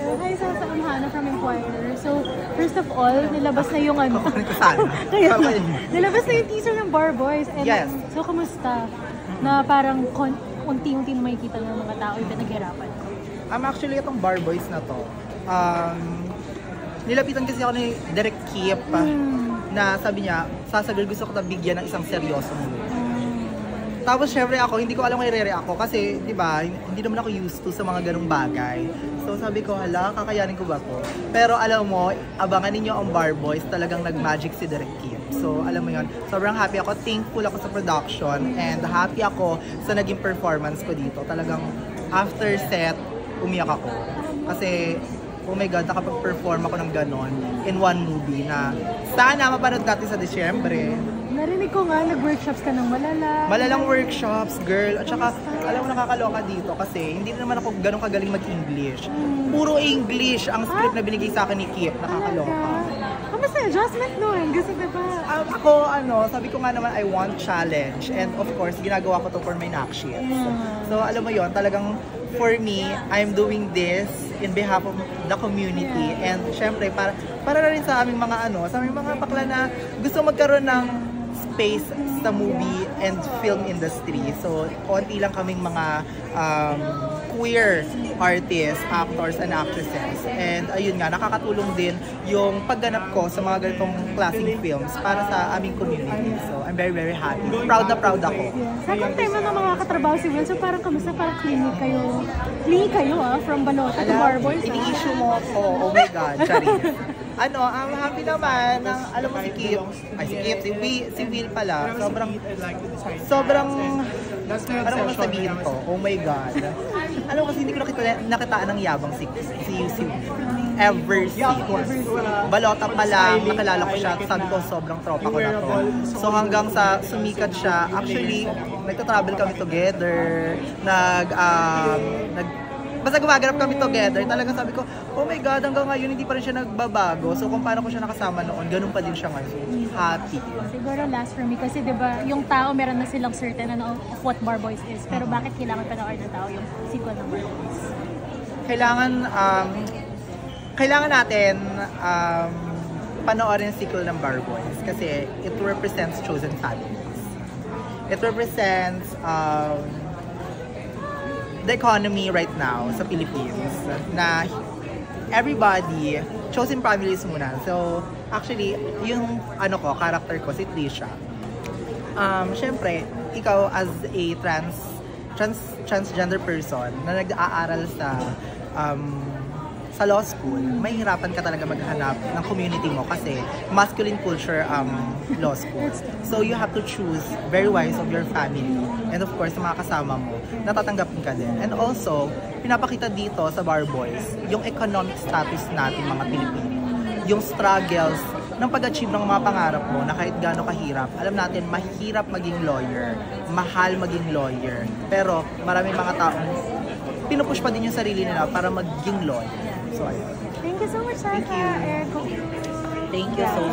Hi, Sasa. I'm Hannah from Inquirer. So, first of all, nilabas na yung ano. Nilabas na yung teaser ng Bar Boys. And, yes. So, kamusta? Na parang unti-unti na makikita ng mga tao yung pinaghirapan ko. Actually, itong Bar Boys na to, nilapitan kasi ako ni Direct Kip na sabi niya, Sasa girl, gusto ko na bigyan ng isang seryosong movie. Tapos syempre ako, hindi ko alam kung i-react ako kasi, di ba, hindi naman ako used to sa mga ganung bagay. So sabi ko, hala, kakayanin ko ba to? Pero alam mo, abangan ninyo ang Bar Boys, talagang nag-magic si Direct Kip. So alam mo yon, sobrang happy ako, thankful ako sa production, and happy ako sa naging performance ko dito. Talagang after set, umiyak ako. Kasi, oh my God, nakapag-perform ako ng ganon in one movie na sana mapanood natin sa Disyembre. Narinig ko nga, nag-workshops ka ng malala. Malalang workshops, girl. At saka, alam mo, nakakaloka dito kasi hindi naman ako ganun kagaling mag-English. Puro English ang script na binigay sa akin ni Kip. Nakakaloka. Kamusta yung adjustment nun? Gusto na ba? Ako, sabi ko nga naman, I want challenge. And of course, ginagawa ko to for my knock shifts. So, alam mo yon, talagang for me, I'm doing this in behalf of the community. And syempre, para na rin sa aming mga sa aming mga bakla na gusto magkaroon ng space sa movie and film industry. So, konti lang kaming mga queer artists, actors, and actresses. And ayun nga, nakakatulong din yung pagganap ko sa mga ganitong klaseng films para sa aming community. So, I'm very, very happy. Proud na proud ako. Second time na mga katrabaho si Will. So, parang kamusta? Parang clinic kayo. Clinic kayo from Balota to Bar Boys. Ini-issue mo ako. Oh my God, Charis. I'm happy naman ng, alam mo si Kip, si Will pala, sobrang, ano ko sabihin to, oh my God. Alam mo kasi hindi ko nakitaan ng yabang si Will. Ever since. Balota pa lang, nakilala ko siya, sabi ko sobrang tropa ko na to. So hanggang sa sumikat siya, actually, nagta-travel kami together, basta gumaganap kami together, talagang sabi ko, oh my God, hanggang ngayon hindi pa rin siya nagbabago. So kung paano ko siya nakasama noon, ganun pa din siya ngayon. Happy. Siguro last for me, kasi diba, yung tao meron na silang certain of what Bar Boys is. Pero bakit kailangan panoorin ng tao yung sequel ng Bar Boys? Kailangan natin panoorin yung sequel ng Bar Boys kasi it represents chosen families. It represents the economy right now sa Philippines na everybody, chosen families muna. So, actually, yung character ko, si Trisha. Syempre, ikaw as a transgender person na nag-aaral sa law school, mahihirapan ka talaga maghanap ng community mo kasi masculine culture law school. So you have to choose very wise of your family and of course sa mga kasama mo, natatanggapin ka din. And also, pinapakita dito sa Bar Boys yung economic status natin mga Pilipino. Yung struggles ng pag-achieve ng mga pangarap mo na kahit gaano kahirap. Alam natin, mahirap maging lawyer, mahal maging lawyer. Pero maraming mga taong pinupush pa din yung sarili nila para maging lawyer. So, thank you so much, Sasa. Thank you so much.